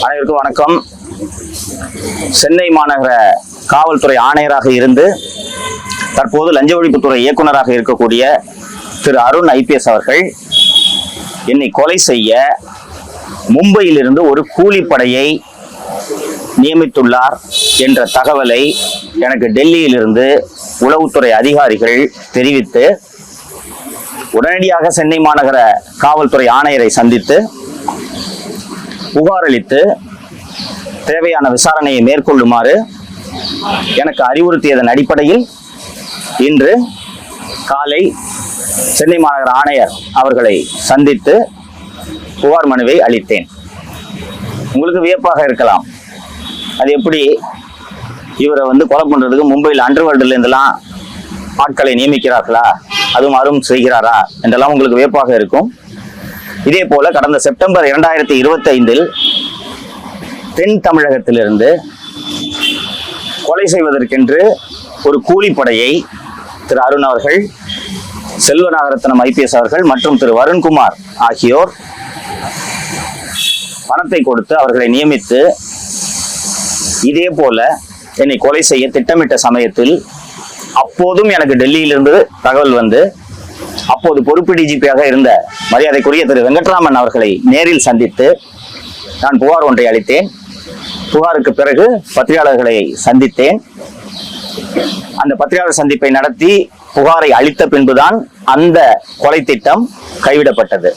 அனைவருக்கும் வணக்கம். சென்னை மாநகர காவல்துறை ஆணையராக இருந்து தற்போது லஞ்ச ஒழிப்புத்துறை இயக்குநராக இருக்கக்கூடிய திரு அருண் ஐபிஎஸ் அவர்கள் என்னை கொலை செய்ய மும்பையிலிருந்து ஒரு கூலிப்படையை நியமித்துள்ளார் என்ற தகவலை எனக்கு டெல்லியிலிருந்து உளவுத்துறை அதிகாரிகள் தெரிவித்து உடனடியாக சென்னை மாநகர காவல்துறை ஆணையரை சந்தித்து புகார் அளித்து தேவையான விசாரணையை மேற்கொள்ளுமாறு எனக்கு அறிவுறுத்தியதன் அடிப்படையில் இன்று காலை சென்னை மாநகர ஆணையர் அவர்களை சந்தித்து புகார் மனுவை அளித்தேன். உங்களுக்கு வியப்பாக இருக்கலாம், அது எப்படி இவரை கொலை பண்றதுக்கு மும்பையில் அண்டர்வேர்ல்டுல இருந்தெல்லாம் ஆட்களை நியமிக்கிறார்களா, அதுவும் அரும் செய்கிறாரா என்றெல்லாம் உங்களுக்கு வியப்பாக இருக்கும். இதே போல கடந்த செப்டம்பர் 2025 தென் தமிழகத்திலிருந்து கொலை செய்வதற்கென்று ஒரு கூலிப்படையை திரு அருண் அவர்கள், செல்வநாகரத்னம் ஐபிஎஸ் அவர்கள் மற்றும் திரு வருண்குமார் ஆகியோர் பணத்தை கொடுத்து அவர்களை நியமித்து இதே போல என்னை கொலை செய்ய திட்டமிட்ட சமயத்தில் அப்போதும் எனக்கு டெல்லியிலிருந்து தகவல் வந்து அப்போது பொறுப்பு டிஜிபியாக இருந்த மரியாதைக்குரிய திரு வெங்கட்ராமன் அவர்களை நேரில் சந்தித்து நான் புகார் ஒன்றை அளித்தேன். புகாருக்கு பிறகு பத்திரிகையாளர்களை சந்தித்தேன். அந்த பத்திரிகையாளர் சந்திப்பை நடத்தி புகாரை அளித்த பின்புதான் அந்த கொலை திட்டம் கைவிடப்பட்டது.